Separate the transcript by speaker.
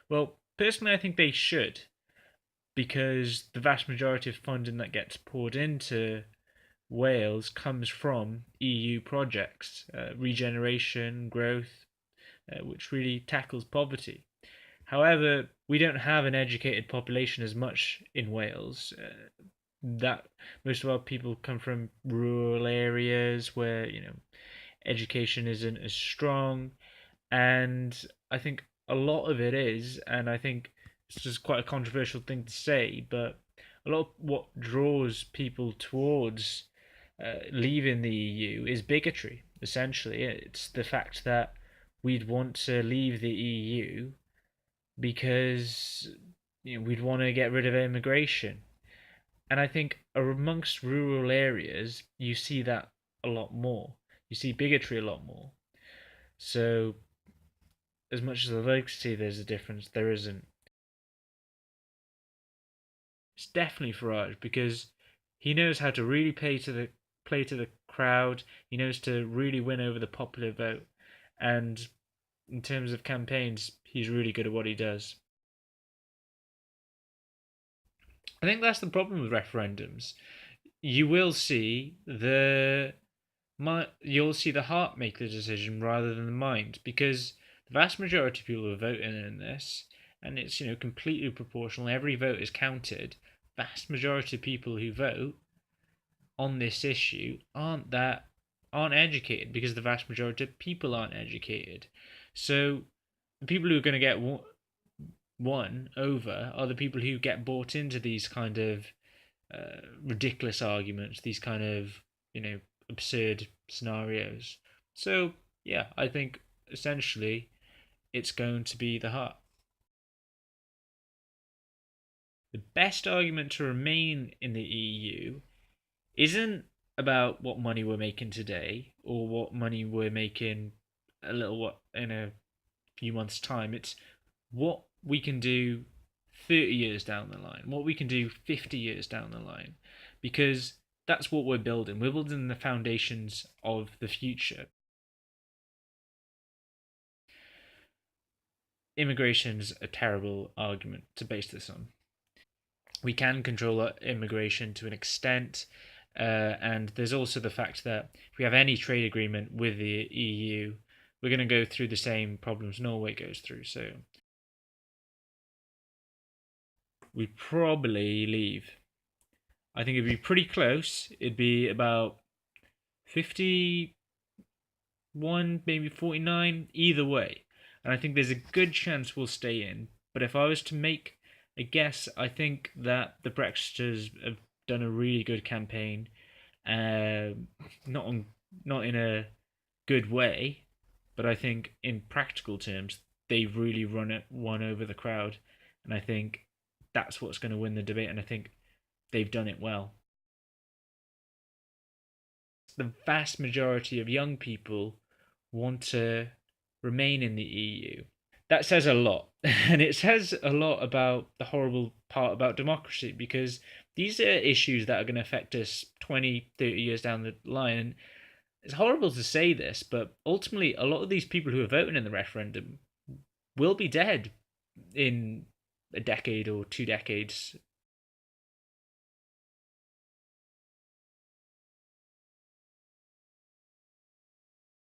Speaker 1: Well, personally, I think they should, because the vast majority of funding that gets poured into Wales comes from EU projects, regeneration, growth, which really tackles poverty. However, we don't have an educated population as much in Wales. That most of our people come from rural areas where education isn't as strong, and I think a lot of it is, and I think this is quite a controversial thing to say, but a lot of what draws people towards leaving the EU is bigotry. Essentially, it's the fact that we'd want to leave the EU because we'd want to get rid of immigration. And I think amongst rural areas, you see that a lot more. You see bigotry a lot more. So, as much as I'd like to see there's a difference, there isn't. It's definitely Farage because he knows how to really play to the crowd. He knows to really win over the popular vote, and in terms of campaigns, he's really good at what he does. I think that's the problem with referendums. You will see you'll see the heart make the decision rather than the mind, because the vast majority of people who are voting in this, and it's completely proportional. Every vote is counted. Vast majority of people who vote on this issue aren't educated, because the vast majority of people aren't educated. So the people who are going to get won over are the people who get bought into these kind of ridiculous arguments, these kind of absurd scenarios. So yeah, I think essentially it's going to be the heart. The best argument to remain in the EU isn't about what money we're making today or what money we're making in a few months' time. It's what we can do 30 years down the line, what we can do 50 years down the line, because that's what we're building. We're building the foundations of the future. Immigration's a terrible argument to base this on. We can control immigration to an extent, and there's also the fact that if we have any trade agreement with the EU, we're going to go through the same problems Norway goes through. So we'd probably leave. I think it'd be pretty close. It'd be about 51, maybe 49, either way. And I think there's a good chance we'll stay in. But if I was to make a guess, I think that the Brexiters have done a really good campaign. Uh, not on, not in a good way, but I think in practical terms, they've really won over the crowd. And I think that's what's going to win the debate. And I think they've done it well. The vast majority of young people want to remain in the EU. That says a lot. And it says a lot about the horrible part about democracy, because these are issues that are going to affect us 20, 30 years down the line. It's horrible to say this, but ultimately, a lot of these people who are voting in the referendum will be dead in a decade or 2 decades